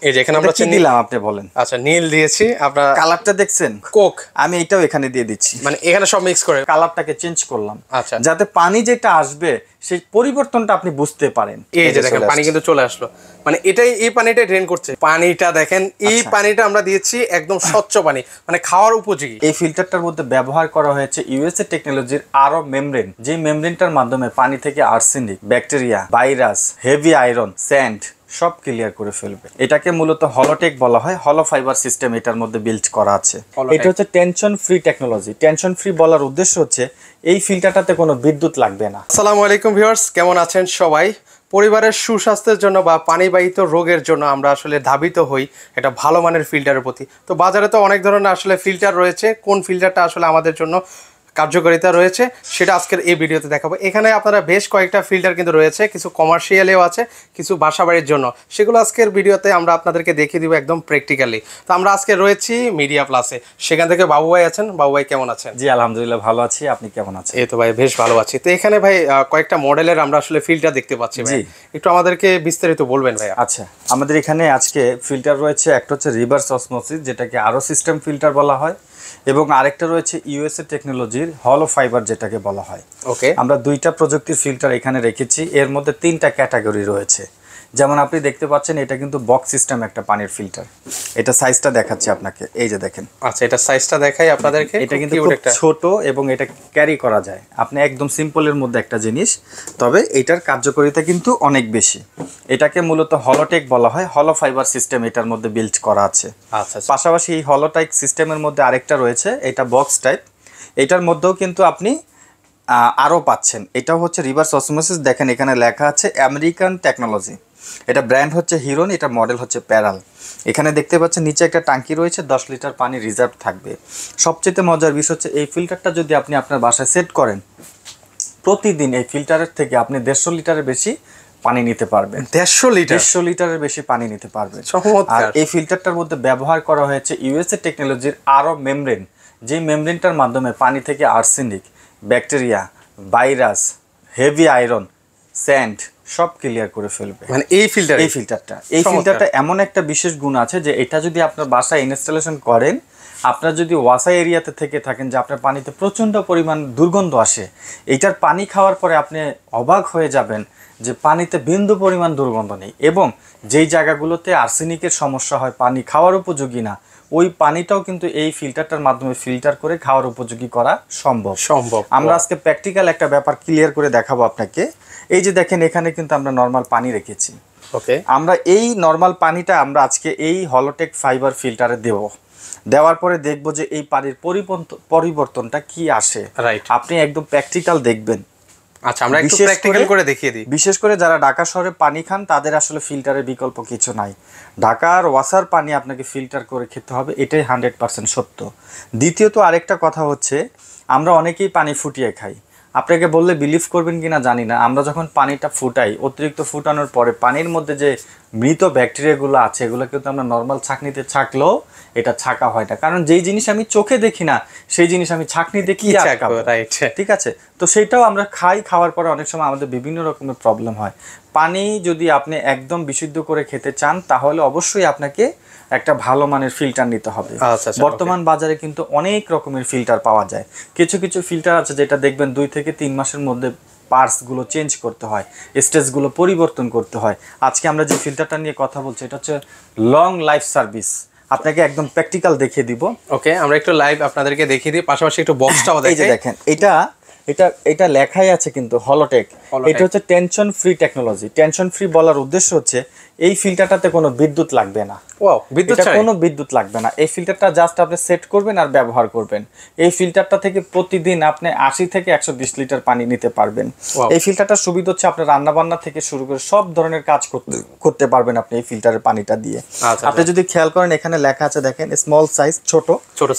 এই যে এখানে আমরা কি দিলাম আপনি বলেন? আচ্ছা নীল দিয়েছি, আপনারা কালারটা দেখছেন কোক, আমি এটাও এখানে দিয়ে দিচ্ছি, মানে এখানে সব মিক্স করে কালারটাকে চেঞ্জ করলাম আচ্ছা যাতে পানি যেটা আসবে সেই পরিবর্তনটা আপনি বুঝতে পারেন। এই যে দেখেন পানি কিন্তু চলে আসলো, মানে এটাই এই পানিটা ড্রেন করছে। পানিটা দেখেন, এই পানিটা আমরা দিয়েছি একদম স্বচ্ছ পানি, মানে খাওয়ার উপযোগী। এই ফিল্টারটার মধ্যে ব্যবহার করা হয়েছে ইউএসএ টেকনোলজির আরো মেমব্রেন, যে মেমব্রেনটার মাধ্যমে পানি থেকে arsenic, bacteria, virus, heavy iron, sand সব ক্লিয়ার করে ফেলবে। এটাকে মূলত হলোটেক বলা হয়, হলো ফাইবার সিস্টেম এটার মধ্যে বিল্ড করা আছে। এটা হচ্ছে tension free technology. Tension free বলার উদ্দেশ্য হচ্ছে এই ফিল্টারটাতে কোনো বিদ্যুৎ লাগবে না। আসসালামু আলাইকুম ভিউয়ার্স, কেমন আছেন সবাই? পরিবারের সুস্বাস্থ্যের জন্য বা পানিবাহিত রোগের জন্য আমরা আসলে ধাবিত হই একটা ভালো মানের ফিল্টারের প্রতি। তো বাজারে তো অনেক ধরনের আসলে ফিল্টার রয়েছে, কোন ফিল্টারটা আসলে আমাদের জন্য কার্যকারিতা রয়েছে সেটা আজকের এই ভিডিওতে দেখাবো। এখানে আপনারা বেশ কয়েকটা ফিল্টার কিন্তু রয়েছে, কিছু কমার্শিয়ালেও আছে, কিছু বাসাবাড়ির জন্য, সেগুলো আজকের ভিডিওতে আমরা আপনাদেরকে দেখিয়ে দিব একদম প্র্যাকটিক্যালি। তো আমরা আজকে রয়েছি মিডিয়া প্লাসে, সেখান থেকে বাবু ভাই আছেন। বাবু ভাই কেমন আছেন? জি আলহামদুলিল্লাহ ভালো আছি, আপনি কেমন আছেন? এই তো ভাই বেশ ভালো আছি। তো এখানে ভাই কয়েকটা মডেলের আমরা আসলে ফিল্টার দেখতে পাচ্ছি ভাই, একটু আমাদেরকে বিস্তারিত বলবেন ভাই। আচ্ছা, আমাদের এখানে আজকে ফিল্টার রয়েছে, একটা হচ্ছে রিভার্স অসমোসিস যেটাকে আরো সিস্টেম ফিল্টার বলা হয়, এবং আরেকটা রয়েছে ইউএসএ টেকনোলজির হলো ফাইবার যেটাকে বলা হয়। ওকে, আমরা দুইটা প্রযুক্তির ফিল্টার এখানে রেখেছি। এর মধ্যে তিনটা ক্যাটাগরি রয়েছে। যেমন আপনি দেখতে পাচ্ছেন এটা কিন্তু বক্স সিস্টেম একটা পানির ফিল্টার। এটা সাইজটা দেখাচ্ছি আপনাকে, এই যে দেখেন। আচ্ছা, এটা সাইজটা দেখাই আপনাদেরকে। এটা কিন্তু খুব ছোট এবং এটা ক্যারি করা যায়। আপনি একদম সিম্পলের মধ্যে একটা জিনিস, তবে এটার কার্যকারিতা কিন্তু অনেক বেশি। এটাকে মূলত হলোটেক বলা হয়, হলো ফাইবার সিস্টেম এটার মধ্যে বিল্ড করা আছে। আচ্ছা, পাশাপাশি এই হলোটাইপ সিস্টেমের মধ্যে আরেকটা রয়েছে, এটা বক্স টাইপ। এটার মধ্যেও কিন্তু আপনি আরও পাচ্ছেন। এটাও হচ্ছে রিভার্স অসমোসিস। দেখেন এখানে লেখা আছে আমেরিকান টেকনোলজি। এটা ব্র্যান্ড হচ্ছে হিরন, এটা মডেল হচ্ছে প্যারাল। এখানে দেখতে পাচ্ছেন নিচে একটা ট্যাঙ্কি রয়েছে, 10 লিটার পানি রিজার্ভ থাকবে। সবচেয়ে মজার বিষয় হচ্ছে এই ফিল্টারটা যদি আপনি আপনার বাসায় সেট করেন, প্রতিদিন এই ফিল্টারের থেকে আপনি 150 লিটারের বেশি পানি নিতে পারবেন। 150 লিটারের বেশি পানি নিতে পারবেন। আর এই ফিল্টারটার মধ্যে ব্যবহার করা হয়েছে ইউএসএ টেকনোলজির আরো মেমব্রেন, যে মেমব্রেনটার মাধ্যমে পানি থেকে arsenic, bacteria, virus, heavy iron, sand সব ক্লিয়ার করে ফেলবে। মানে এই ফিল্টারটা এমন একটা বিশেষ গুণ আছে যে এটা যদি আপনার বাসায় ইনস্টলেশন করেন, আপনার যদি ওয়াসা এরিয়াতে থেকে থাকেন যে আপনার পানিতে প্রচণ্ড পরিমাণ দুর্গন্ধ আসে, এইটার পানি খাওয়ার পরে আপনি অবাক হয়ে যাবেন যে পানিতে বিন্দু পরিমাণ দুর্গন্ধ নেই। এবং যেই জায়গাগুলোতে আর্সেনিকের সমস্যা হয়, পানি খাওয়ার উপযোগী না, ওই পানিটাও কিন্তু এই ফিল্টারটার মাধ্যমে ফিল্টার করে খাওয়ার উপযোগী করা সম্ভব। আমরা আজকে প্র্যাকটিক্যাল একটা ব্যাপার ক্লিয়ার করে দেখাবো আপনাকে। এই যে দেখেন এখানে কিন্তু আমরা নর্মাল পানি রেখেছি। ওকে, আমরা এই নর্মাল পানিটা আমরা আজকে এই হলোটেক ফাইবার ফিল্টারে দেওয়ার পরে দেখব যে এই পানির পরিবর্তনটা কি আসে। আপনি একদম প্র্যাকটিক্যাল দেখবেন। আচ্ছা, আমরা একটু প্র্যাকটিক্যাল করে দেখিয়ে দিই। বিশেষ করে যারা ঢাকা শহরে পানি খান তাদের আসলে ফিল্টারের বিকল্প কিছু নাই। ঢাকার ওয়াসার পানি আপনাকে ফিল্টার করে খেতে হবে, এটাই 100% সত্য। দ্বিতীয়ত আরেকটা কথা হচ্ছে, আমরা অনেকেই পানি ফুটিয়ে খাই। আপনাকে বললে বিলিভ করবেন কিনা জানি না, আমরা যখন পানিটা ফুটাই, অতিরিক্ত ফুটানোর পরে পানির মধ্যে যে মৃত ব্যাকটেরিয়াগুলো আছে এগুলো কিন্তু আমরা নর্মাল ছাঁকনিতে ছাঁকলেও এটা ছাঁকা হয় না। কারণ যেই জিনিস আমি চোখে দেখি না সেই জিনিস আমি ছাঁকনিতে কি ছাঁকাবো? ঠিক আছে, তো সেটাও আমরা খাওয়ার পরে অনেক সময় আমাদের বিভিন্ন রকমের প্রবলেম হয়। পানি যদি আপনি একদম বিশুদ্ধ করে খেতে চান তাহলে অবশ্যই আপনাকে একটা ভালো মানের ফিল্টার নিতে হবে। বর্তমান বাজারে কিন্তু অনেক রকমের ফিল্টার পাওয়া যায়। কিছু কিছু ফিল্টার আছে যেটা দেখবেন 2 থেকে 3 মাসের মধ্যে পার্টসগুলো চেঞ্জ করতে হয়, স্টেজগুলো পরিবর্তন করতে হয়। আজকে আমরা যে ফিল্টারটা নিয়ে কথা বলছি এটা হচ্ছে লং লাইফ সার্ভিস। আপনাকে একদম প্র্যাকটিক্যাল দেখিয়ে দিব। ওকে, আমরা একটু লাইভ আপনাদেরকে দেখিয়ে দিই, পাশাপাশি একটু বক্সটাও দেখাই। এই যে দেখেন এটা লেখাই আছে কিন্তু হলোটেক। এটা হচ্ছে tension free technology. Tension free বলার উদ্দেশ্য হচ্ছে এই ফিল্টারটাতে কোনো বিদ্যুৎ লাগবে না। কোনো বিদ্যুৎ লাগবে না। এই ফিল্টারটা জাস্ট আপনি সেট করবেন আর ব্যবহার করবেন। এই ফিল্টারটা থেকে প্রতিদিন আপনি 80 থেকে 120 লিটার পানি নিতে পারবেন। এই ফিল্টারটার সুবিধা হচ্ছে আপনি রান্নাবান্না থেকে শুরু করে সব ধরনের কাজ করতে পারবেন আপনি এই ফিল্টারের পানিটা দিয়ে। আপনি যদি খেয়াল করেন এখানে লেখা আছে দেখেন স্মল সাইজ, ছোট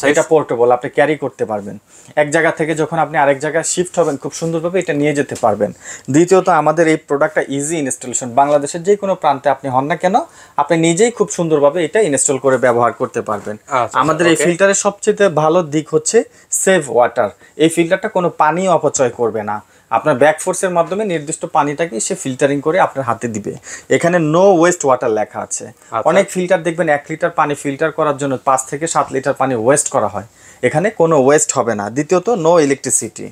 সাইজ। এটা পোর্টেবল, আপনি ক্যারি করতে পারবেন। এক জায়গা থেকে যখন আপনি আরেক জায়গায় শিফট হবেন খুব সুন্দরভাবে এটা নিয়ে যেতে পারবেন। দ্বিতীয়ত আমাদের এই প্রোডাক্টটা ইজি ইনস্টলেশন। বাংলাদেশের যে কোনো প্রান্তে আপনি হন না কেন আপনি নিজেই খুব সুন্দরভাবে এটা ইনস্টল করে ব্যবহার করতে পারবেন। আমাদের এই ফিল্টারের সবচেয়ে ভালো দিক হচ্ছে সেভ ওয়াটার। এই ফিল্টারটা কোনো পানি অপচয় করবে না। আপনার ব্যাক ফোর্সের মাধ্যমে নির্দিষ্ট পানিটাকে সে ফিল্টারিং করে আপনার হাতে দিবে। এখানে নো ওয়েস্ট ওয়াটার লেখা আছে। অনেক ফিল্টার দেখবেন 1 লিটার পানি ফিল্টার করার জন্য 5 থেকে 7 লিটার পানি ওয়েস্ট করা হয়, এখানে কোনো ওয়েস্ট হবে না। দ্বিতীয়ত নো ইলেকট্রিসিটি,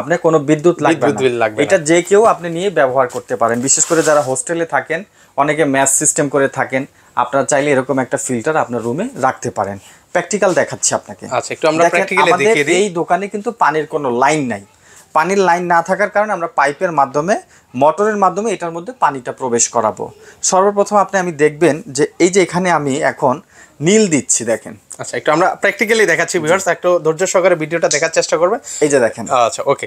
আপনার কোনো বিদ্যুৎ লাগবে না, এটা যে কেউ আপনি নিয়ে ব্যবহার করতে পারেন। বিশেষ করে যারা হোস্টেলে থাকেন, অনেকে ম্যাচ সিস্টেম করে থাকেন, আপনারা চাইলে এরকম একটা ফিল্টার আপনার রুমে রাখতে পারেন। প্র্যাকটিক্যাল দেখাচ্ছি আপনাকে। আচ্ছা, একটু আমরা প্র্যাকটিক্যালি দেখিয়ে দিই। এই দোকানে কিন্তু পানির কোনো লাইন নাই। পানির লাইন না থাকার কারণে আমরা পাইপের মাধ্যমে, মোটরের মাধ্যমে এটার মধ্যে পানিটা প্রবেশ করাবো। সর্বপ্রথম আমি দেখবেন যে এই যে এখানে আমি এখন নীল দিচ্ছি, দেখেন। আচ্ছা, একটু আমরা প্র্যাকটিক্যালি দেখাচ্ছি ভিউয়ার্স, একটু ধৈর্য সহকারে ভিডিওটা দেখার চেষ্টা করবেন। এই যে দেখেন। আচ্ছা, ওকে,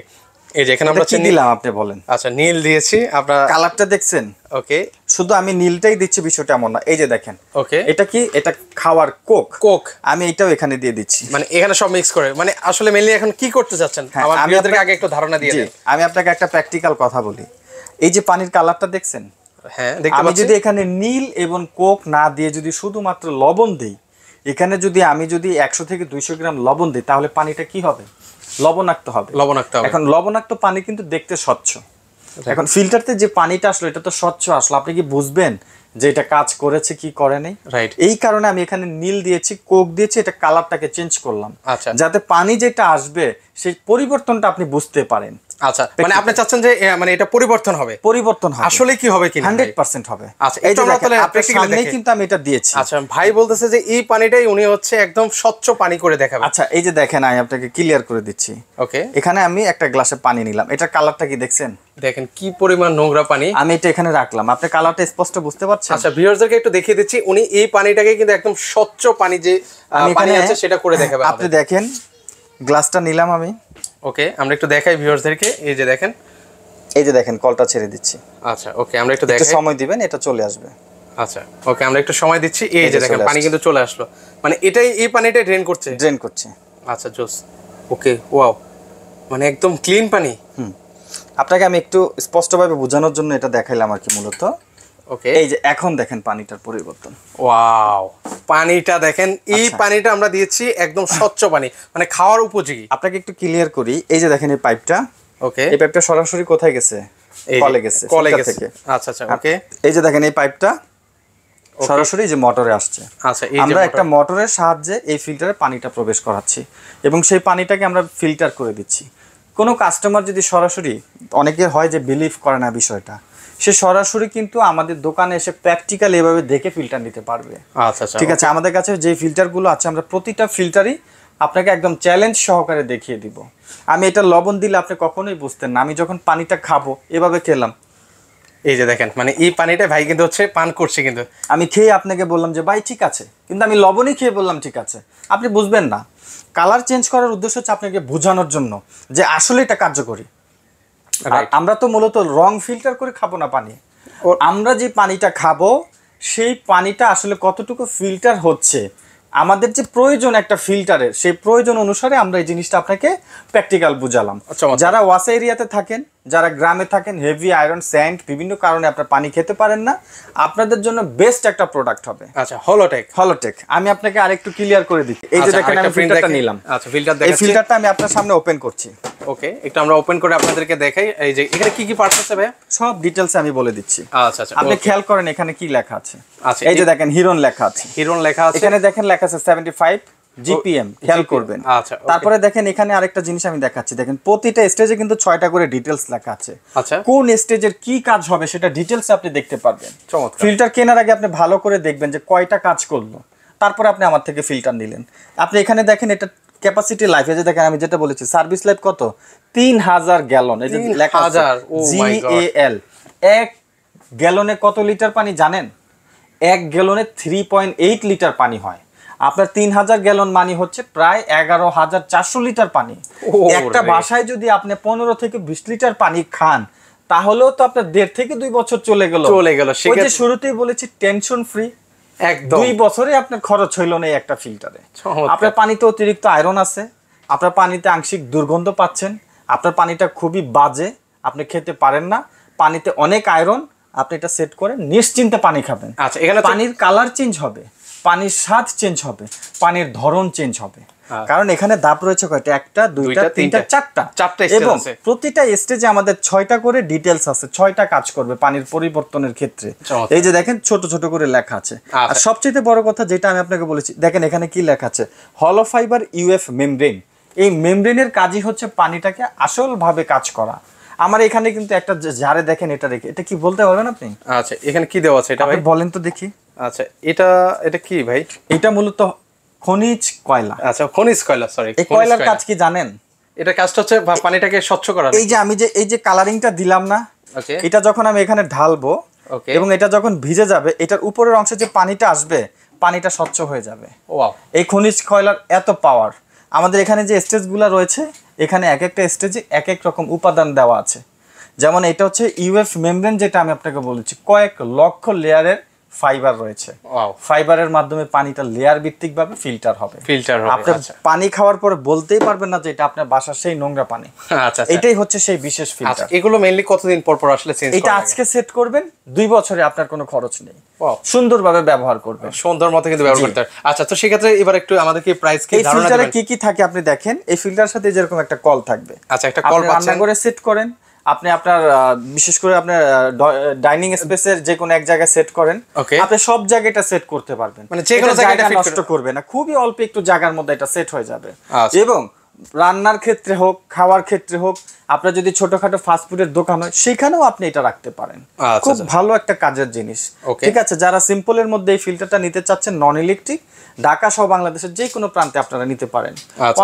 এই যে এখানে আমরা কি দিলাম আপনি বলেন। আচ্ছা, নীল দিয়েছি, আপনারা কালারটা দেখছেন? ওকে, শুধু আমি নীলটাই দিচ্ছি বিষয়টা এমন না। এই যে দেখেন, ওকে, এটা কি? এটা খাওয়ার কোক, আমি এটাও এখানে দিয়ে দিচ্ছি। মানে এখানে সব মিক্স করে, মানে আসলে মেইনলি এখন কি করতে যাচ্ছেন আমার ভিউয়ারদেরকে আগে একটু ধারণা দিয়ে দেন। আমি আপনাকে একটা প্র্যাকটিক্যাল কথা বলি। এই যে পানির কালারটা দেখছেন? হ্যাঁ, দেখতে আমি পাচ্ছি। যদি এখানে নীল এবং কোক না দিয়ে যদি শুধুমাত্র লবণ দেই, এখানে আমি যদি 100 থেকে 200 গ্রাম লবণ দিই, তাহলে পানিটা কি হবে? লবণাক্ত হবে। এখন লবণাক্ত পানি কিন্তু দেখতে স্বচ্ছ। এখন ফিল্টারতে যে পানিটা আসলো এটা তো স্বচ্ছ আসলো, আপনি কি বুঝবেন যে এটা কাজ করেছে কি করে নাই? রাইট। এই কারণে আমি এখানে নীল দিয়েছি, কোক দিয়েছি, এটা কালারটাকে চেঞ্জ করলাম। আচ্ছা, যাতে পানি যেটা আসবে সেই পরিবর্তনটা আপনি বুঝতে পারেন। আচ্ছা, মানে আপনি চাচ্ছেন যে মানে এটা পরিবর্তন হবে? আসলে কি হবে কি? 100% হবে। আচ্ছা, এই যে আপনাদের সামনেই কিন্তু আমি এটা দিয়েছি। আচ্ছা, ভাই বলতেছে যে এই পানিটাই উনি হচ্ছে একদম স্বচ্ছ পানি করে দেখাবে। আচ্ছা, এই যে দেখেন, আমি আপনাকে ক্লিয়ার করে দিচ্ছি। ওকে, এখানে আমি একটা গ্লাসে পানি নিলাম, এটা কালারটা কি দেখছেন? দেখেন কি পরিমাণ নোংরা পানি। আমি এটা এখানে রাখলাম, আপনি কালারটা স্পষ্ট বুঝতে পারছেন? আচ্ছা, ভিউয়ারদেরকে একটু দেখিয়ে দিচ্ছি, উনি এই পানিটাকে কিন্তু একদম স্বচ্ছ পানি যে পানি আছে সেটা করে দেখাবে। আপনি দেখেন, গ্লাসটা নিলাম আমি। ওকে, আমরা একটু দেখাই ভিউয়ারদেরকে। এই যে দেখেন, এই যে দেখেন, কলটা ছেড়ে দিচ্ছি। আচ্ছা, ওকে, আমরা একটু দেখাই, সময় দিবেন, এটা চলে আসবে। আচ্ছা, ওকে, আমরা একটু সময় দিচ্ছি। এই যে দেখেন, পানি কিন্তু চলে আসলো, মানে এটাই এই পানিটাই ড্রেন করছে। আচ্ছা, জোস। ওকে, ওয়াও, মানে একদম ক্লিন পানি। আপনাকে আমি একটু স্পষ্টভাবে বোঝানোর জন্য এটা দেখাইলাম আর কি মূলত। ওকে, এই যে এখন দেখেন পানিটার পরিবর্তন। ওয়াও, পানিটা দেখেন, এই পানিটা আমরা দিয়েছি একদম স্বচ্ছ পানি, মানে খাওয়ার উপযোগী। আপনাকে একটু ক্লিয়ার করি, এই যে দেখেন এই পাইপটা। ওকে, এই পাইপটা সরাসরি কোথায় গেছে? কলে গেছে। আচ্ছা, আচ্ছা, ওকে, এই যে দেখেন এই পাইপটা সরাসরি যে মোটরে আসছে। আচ্ছা, আমরা একটা মোটরের সাহায্যে এই ফিল্টারে পানিটা প্রবেশ করাচ্ছি এবং সেই পানিটাকে আমরা ফিল্টার করে দিচ্ছি। কোনো কাস্টমার যদি সরাসরি, অনেকের হয় যে বিলিভ করে না বিষয়টা, সে সরাসরি কিন্তু আমাদের দোকানে এসে প্র্যাকটিক্যাল এভাবে দেখে ফিল্টার নিতে পারবে। আচ্ছা, ঠিক আছে, আমাদের কাছে যে ফিল্টারগুলো আছে আমরা প্রতিটা ফিল্টারই আপনাকে একদম চ্যালেঞ্জ সহকারে দেখিয়ে দিব। আমি এটা লবণ দিলে আপনি কখনোই বুঝতেন না, আমি যখন পানিটা খাবো এভাবে খেলাম। এই যে দেখেন, মানে এই পানিটা ভাই কিন্তু হচ্ছে পান করছে, কিন্তু আমি খেয়ে আপনাকে বললাম যে ভাই ঠিক আছে, কিন্তু আমি লবণই খেয়ে বললাম ঠিক আছে, আপনি বুঝবেন না। কালার চেঞ্জ করার উদ্দেশ্য হচ্ছে আপনাকে বোঝানোর জন্য যে আসলে এটা কার্যকরী। আমরা তো মূলত রং ফিল্টার করে খাবো না পানি, আমরা যে পানিটা খাবো সেই পানিটা আসলে কতটুকু ফিল্টার হচ্ছে, আমাদের যে প্রয়োজন একটা ফিল্টারের, সেই প্রয়োজন অনুসারে আমরা এই জিনিসটা আপনাকে প্র্যাকটিক্যাল বুঝালাম। যারা ওয়াসা এরিয়াতে থাকেন, যারা গ্রামে থাকেন, হেভি আয়রন স্যান্ড বিভিন্ন কারণে আপনার পানি খেতে পারেন না, আপনাদের জন্য বেস্ট একটা প্রোডাক্ট হবে। আচ্ছা, হলোটেক। আমি আপনাকে আরেকটু ক্লিয়ার করে দিচ্ছি। এই যে দেখেন আমি ফিল্টারটা নিলাম। আচ্ছা, ফিল্টার দেখাচ্ছি, এই ফিল্টারটা আমি আপনার সামনে ওপেন করছি। ওকে, একটু আমরা ওপেন করে আপনাদেরকে দেখাই। এই যে এখানে কি কি পার্টস আছে ভাই, সব ডিটেইলস আমি বলে দিচ্ছি। আচ্ছা, আচ্ছা, আপনি খেয়াল করেন এখানে কি লেখা আছে। আচ্ছা, এই যে দেখেন হিরন লেখা আছে। এখানে দেখেন লেখা আছে 75 GPM, খেয়াল করবেন। আচ্ছা, তারপরে দেখেন এখানে আরেকটা জিনিস আমি দেখাচ্ছি, দেখেন প্রতিটা স্টেজে কিন্তু 6টা করে ডিটেইলস লেখা আছে। আচ্ছা, কোন স্টেজের কি কাজ হবে সেটা ডিটেইলস আপনি দেখতে পারবেন। ফিল্টার কেনার আগে আপনি ভালো করে দেখবেন যে কয়টা কাজ করলো, তারপরে আপনি আমার থেকে ফিল্টার নিলেন। আপনি এখানে দেখেন এটা ক্যাপাসিটি লাইফ, এই যে দেখেন আমি যেটা বলেছি সার্ভিস লাইফ কত, 3000 গ্যালন। এই যে লেখা আছে GAL। 1 গ্যালনে কত লিটার পানি জানেন? 1 গ্যালনে 3.8 লিটার পানি হয়। আপনার 3000 গ্যালন মানে হচ্ছে প্রায় 11400 লিটার পানি। একটা বাসায় যদি আপনি 15 থেকে 20 লিটার পানি খান, তাহলেও তো আপনার 1.5 থেকে 2 বছর চলে গেল। ওই যে শুরুতেই বলেছি টেনশন ফ্রি, একদম 2 বছরে আপনার খরচ হইল না একটা ফিল্টারে। আপনার পানিতে অতিরিক্ত আয়রন আছে, আপনার পানিতে আংশিক দুর্গন্ধ পাচ্ছেন, আপনার পানিটা খুবই বাজে, আপনি খেতে পারেন না, পানিতে অনেক আয়রন। আপনি এটা সেট করে নিশ্চিন্তে পানি খাবেন। আচ্ছা, এখানে পানির কালার চেঞ্জ হবে, পানির স্বাদ চেঞ্জ হবে, পানির ধরন চেঞ্জ হবে। কারণ এখানে ধাপ রয়েছে কয়টা, একটা দুইটা তিনটা চারটা, এবং প্রতিটা স্টেজে আমাদের 6টা করে ডিটেলস আছে, 6টা কাজ করবে পানির পরিবর্তনের ক্ষেত্রে। এই যে দেখেন ছোট ছোট করে লেখা আছে। আর সবচেয়ে বড় কথা যেটা আমি আপনাকে বলেছি, দেখেন এখানে কি লেখা আছে, হলো ফাইবার ইউএফ মেমব্রেন। এই মেমব্রেনের কাজই হচ্ছে পানিটাকে আসলভাবে কাজ করা। আমার এখানে কিন্তু একটা জারে দেখেন, এটা রেখে, এটা কি বলতে পারবেন আপনি? আচ্ছা এখানে কি দেওয়া আছে এটা ভাই বলেন তো দেখি। আচ্ছা এটা কি ভাই? এটা মূলত খনিজ কয়লা। আচ্ছা খনিজ কয়লা, সরি। এই কয়লার কাজ কি জানেন? এটা কাজটা হচ্ছে পানিটাকে স্বচ্ছ করা। এই যে আমি যে এই যে কালারিংটা দিলাম না, এটা যখন আমি এখানে ঢালবো এবং এটা যখন ভিজে যাবে, এটার উপরের অংশে যে পানিটা আসবে, পানিটা স্বচ্ছ হয়ে যাবে। ওয়াও, এই খনিজ কয়লার এত পাওয়ার। আমাদের এখানে যে স্টেজগুলো রয়েছে, এখানে এক একটা স্টেজে এক এক রকম উপাদান দেওয়া আছে। যেমন এটা হচ্ছে ইউএফ মেমব্রেন, যেটা আমি আপনাকে বলেছি, কয়েক লক্ষ লেয়ারের ফাইবার রয়েছে। ফাইবারের মাধ্যমে পানিটা লেয়ার ভিত্তিক ভাবে ফিল্টার হবে। আপনি পানি খাওয়ার পরে বলতেই পারবেন না যে এটা আপনার বাসার সেই নোংরা পানি। আচ্ছা, এটাই হচ্ছে সেই বিশেষ ফিল্টার। এগুলো মেইনলি কতদিন পর পর আসলে চেঞ্জ করা? এটা আজকে সেট করবেন, 2 বছরে আপনার কোনো খরচ নেই, সুন্দরভাবে ব্যবহার করবেন, সুন্দর মতো কিন্তু ব্যবহার করতে। আচ্ছা, তো সেক্ষেত্রে এবার একটু আমাদেরকে প্রাইস কি ধারণা ফিল্টারে কি কি থাকে আপনি দেখেন। এই ফিল্টারের সাথে যেরকম একটা কল থাকবে। আচ্ছা, একটা কল পাচ্ছেন। রান্না করে সেট করেন আপনি, আপনার বিশেষ করে আপনার ডাইনিং স্পেসের যে কোনো এক জায়গায় সেট করেন, আপনি সব জায়গায় এটা সেট করতে পারবেন, মানে যে কোনো জায়গায় এটা নষ্ট করবে না, খুবই অল্প একটু জায়গার মধ্যে এটা সেট হয়ে যাবে। এবং রান্নার ক্ষেত্রে হোক, খাওয়ার ক্ষেত্রে হোক, আপনার যদি ছোটখাটো ফাস্টফুডের দোকান হয়, সেখানেও আপনি এটা রাখতে পারেন। খুব ভালো একটা কাজের জিনিস। ঠিক আছে, যারা সিম্পলের মধ্যে এই ফিল্টারটা নিতে চাচ্ছেন, নন ইলেকট্রিক, ঢাকা সহ বাংলাদেশের যে কোনো প্রান্তে আপনারা নিতে পারেন।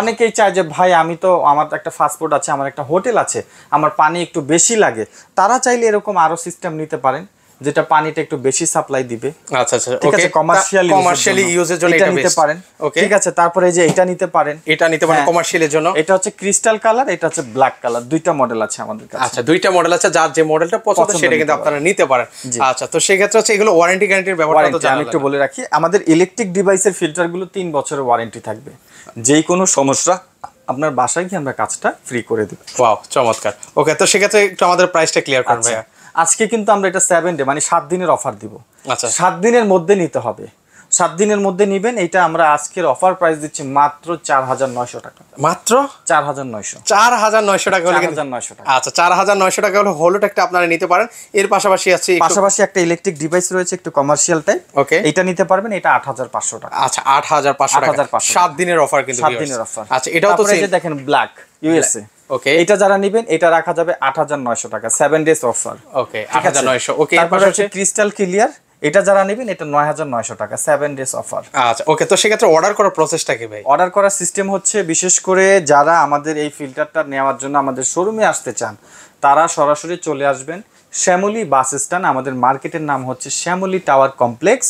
অনেকেই চায় যে ভাই আমি তো, আমার একটা ফাস্টফুড আছে, আমার একটা হোটেল আছে, আমার পানি একটু বেশি লাগে, তারা চাইলে এরকম আরো সিস্টেম নিতে পারেন যেটা পানিটা একটু বেশি সাপ্লাই দিবে। আচ্ছা আচ্ছা, ঠিক আছে, কমার্শিয়ালি ইউজের জন্য এটা নিতে পারেন। ঠিক আছে, তারপরে যে এটা নিতে পারেন, এটা নিতে পারেন কমার্শিয়ালের জন্য। এটা হচ্ছে ক্রিস্টাল কালার, এটা হচ্ছে ব্ল্যাক কালার, দুইটা মডেল আছে আমাদের কাছে। আচ্ছা, দুইটা মডেল আছে, যার যে মডেলটা পছন্দ সেটা কিন্তু আপনারা নিতে পারেন। আচ্ছা, তো সেই ক্ষেত্রে হচ্ছে এগুলো ওয়ারেন্টি গ্যারান্টির ব্যাপারটা তো আমি একটু বলে রাখি, আমাদের ইলেকট্রিক ডিভাইসের ফিল্টারগুলো 3 বছরের ওয়ারেন্টি থাকবে। যেই কোনো সমস্যা আপনার বাসায় গিয়ে আমরা কাজটা ফ্রি করে দেব। ওয়াও, চমৎকার। ওকে, তো সেক্ষেত্রে একটু আমাদের প্রাইসটা ক্লিয়ার করুন ভাইয়া। আজকে কিন্তু আমরা এটা 7 ডে মানে 7 দিনের অফার দিব। আচ্ছা, 7 দিনের মধ্যে নিতে হবে, 7 দিনের মধ্যে নিবেন। এটা আমরা আজকের অফার প্রাইস দিচ্ছি মাত্র 4900 টাকা। মাত্র 4900 টাকা হলে 4900 টাকা। আচ্ছা, 4900 টাকা হলে হলো একটা আপনারা নিতে পারেন। এর পাশাপাশি আছে একটা ইলেকট্রিক ডিভাইস রয়েছে, একটু কমার্শিয়াল টাইপ। ওকে, এটা নিতে পারবেন, এটা 8500 টাকা। আচ্ছা, 8500 টাকা, 7 দিনের অফার কিন্তু। 7 দিনের অফার। আচ্ছা, এটাও তো এই যে দেখেন ব্ল্যাক ইউএসএ। ওকে, এটা যারা নেবেন এটা রাখা যাবে 8900 টাকা, 7 ডেজ অফার। ওকে, 8900। ওকে, তারপর হচ্ছে ক্রিস্টাল ক্লিয়ার, এটা যারা নেবেন এটা 9900 টাকা, 7 ডেজ অফার। আচ্ছা, ওকে, তো সেক্ষেত্রে অর্ডার করার প্রসেসটা কি ভাই? অর্ডার করার সিস্টেম হচ্ছে, বিশেষ করে যারা আমাদের এই ফিল্টারটা নেওয়ার জন্য আমাদের শোরুমে আসতে চান, তারা সরাসরি চলে আসবেন শ্যামলী বাস স্ট্যান্ড। আমাদের মার্কেটের নাম হচ্ছে শ্যামলী টাওয়ার কমপ্লেক্স।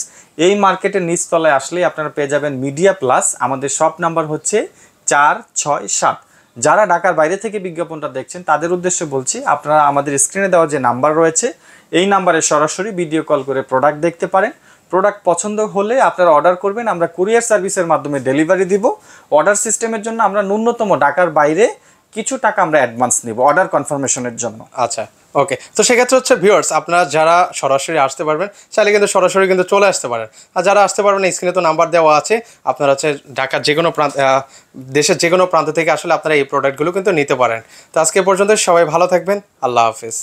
এই মার্কেটের নিচতলায় আসলেই আপনারা পেয়ে যাবেন মিডিয়া প্লাস। আমাদের শপ নাম্বার হচ্ছে 467। যারা ঢাকার বাইরে থেকে বিজ্ঞাপনটা দেখছেন তাদের উদ্দেশ্যে বলছি, আপনারা আমাদের স্ক্রিনে দেওয়া যে নাম্বার রয়েছে, এই নাম্বারে সরাসরি ভিডিও কল করে প্রোডাক্ট দেখতে পারেন। প্রোডাক্ট পছন্দ হলে আপনারা অর্ডার করবেন, আমরা কুরিয়ার সার্ভিসের মাধ্যমে ডেলিভারি দিব। অর্ডার সিস্টেমের জন্য আমরা ন্যূনতম ঢাকার বাইরে কিছু টাকা আমরা অ্যাডভান্স নিব অর্ডার কনফার্মেশনের জন্য। আচ্ছা, ওকে, তো সেক্ষেত্রে হচ্ছে ভিউয়ার্স, আপনারা যারা সরাসরি আসতে পারবেন চাইলে কিন্তু সরাসরি কিন্তু চলে আসতে পারেন। আর যারা আসতে পারবেন, স্ক্রিনে তো নাম্বার দেওয়া আছে, আপনারা হচ্ছে ঢাকার যে কোনো প্রান্ত, দেশের যে কোনো প্রান্ত থেকে আসলে আপনারা এই প্রোডাক্টগুলো কিন্তু নিতে পারেন। তো আজকে পর্যন্ত সবাই ভালো থাকবেন, আল্লাহ হাফিজ।